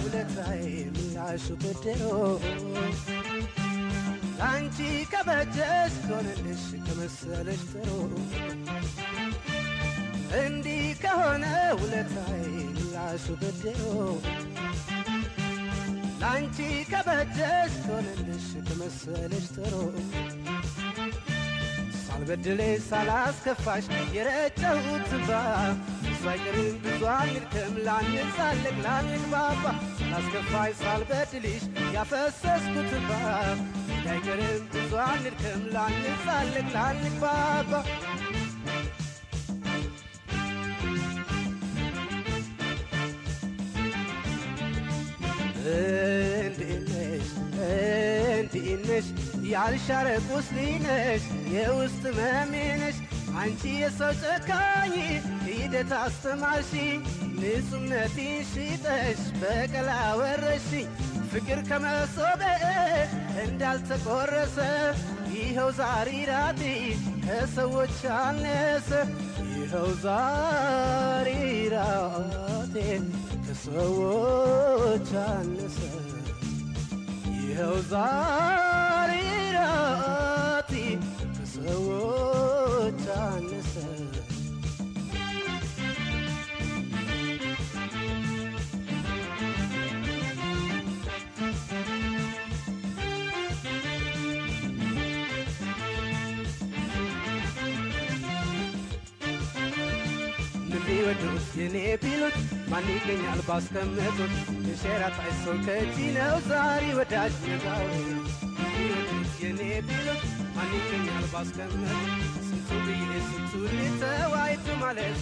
ውለታዬ ምላሹ ብድሮ አንቺ ከበጀሽ ከሆነልሽ ከመሰለሽ ጥሩ እንዲህ ከሆነ ውለታዬ ምላሹ ብድሮ አንቺ ከበጀሽ ከሆነልሽ ከመሰለሽ ጥሩ ሳልበድልሽ ሳላስከፋሽ የረጨሁት እንባ ሳይቀርም ብዙ አንድከም ላንሳለቅ ላንግባባ ሳላስከፋሽ ሳልበድልሽ ያፈሰስኩት እንባ ሳይቀርም ብዙ አንድከም ላንሳለቅ ላንግባባ እንዲህ ነሽ ያልሻረ ቁስሌ ነሽ የውስጥ ህመሜ ነሽ አንቺ የሰው ጨካኝ ሂደት አስተማርሽ ንጹህነቴን ሽጠሽ በቀል አወረሽኝ ፍቅር ከመሶቤ እንዳልተቆረሰ ይኸው ዛሬ ራቴ ከሰዎች አነሰ ይኸው ዛሬ ራቴ ከሰዎች አነሰ ይኸው ዛሬ ራቴ ከሰዎች አነሰ ቢወዱት የኔ ቢሉት ማን ይገኛል ባስቀመጡት የሸራት አይሰው ከእጅ ነው ዛሬ ወዳጅ ነጋው ቢወዱት የኔ ቢሉት ማን ይገኛል ባስቀመጡት ስንቱ ብዬ ስንቱ ልተዋይቱ ማለት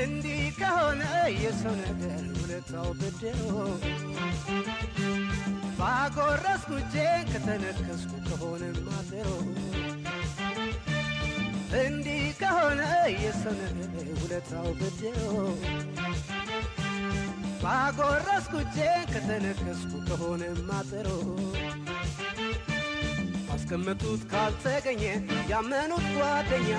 እንዲህ ከሆነ የሰው ነገር ውለታው ብድሮ ባጎረስኩ እጄን ከተነከስኩ ከሆነ ማጥሮ እንዲህ ከሆነ የሰው ነገር ውለታው ብድሮ ባጎረስኩ እጄን ከተነከስኩ ከሆነ ማጥሮ ባስቀመጡት ካልተገኘ ያመኑት ጓደኛ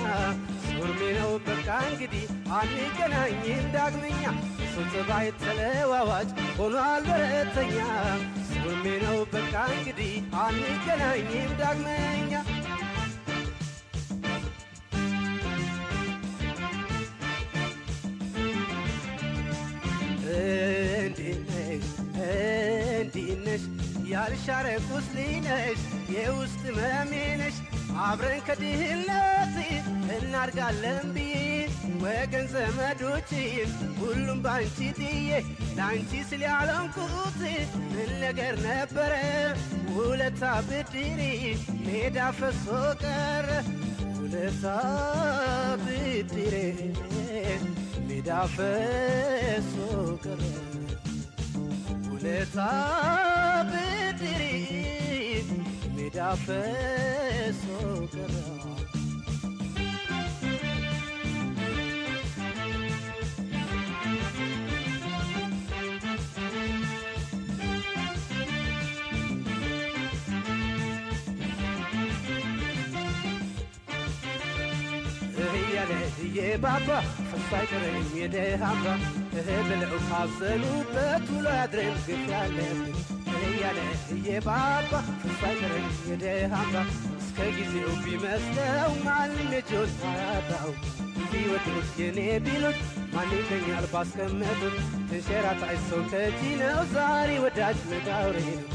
ሱርሜ ነው በቃ እንግዲህ አንገናኝም ዳግመኛ የሰው ጸባይ ተለዋዋጭ ሆኗል በረተኛ ሱርሜ ነው በቃ እንግዲህ አንገናኝም ዳግመኛ እንዲህ ነሽ ያልሻረ ቁስሌ ነሽ የውስጥ ህመሜ ነሽ አብረን ከድህነት እናድጋለን ብዬ ወገን ዘመዶችን ሁሉም ባንቺ ጥዬ ላንቺ ስል ያለንኩት ምን ነገር ነበረ ውለታ ብድሬ ሜዳ ፈሶ ቀረ ውለታ ብድሬ ሜዳ ፈሶ ቀረ ውለታ ብድሬ ሜዳ ፈሶ ቀረ የባባ ፈሶ አይቀርም የደሃባ ብለው ካዘኑበት ውሎ ያድረን ግፍ ያለብን እያለ የባባ ፈሶ አይቀርም የደሃባ እስከ ጊዜው ቢመስለው ማንም የጆት አያጣው ቢወዱት የኔ ቢሉት ማን ይገኛል ባስቀመጡት ተንሸራጣይ ሰው ከእጅ ነው ዛሬ ወዳጅ ነጋውሬ ነው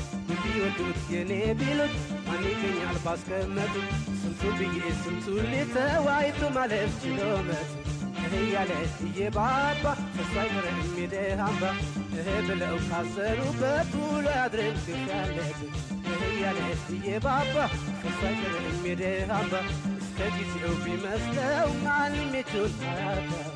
ቢወዱት የኔ ቢሉት ማን ይገኛል ባስቀመጡት ስንቱ ብዬ ስንቱ ልተዋይቱ ማለፍ ችሎመት እያለ የባባ ፈሶ አይቀርም የደሃባ ብለው ካዘኑበት ውሎ ያድረን ግፍ ያለብን እያለ የባባ ፈሶ አይቀርም የደሃባ እስከ ጊዜው ቢመስለው ማንም የቾት አያጣው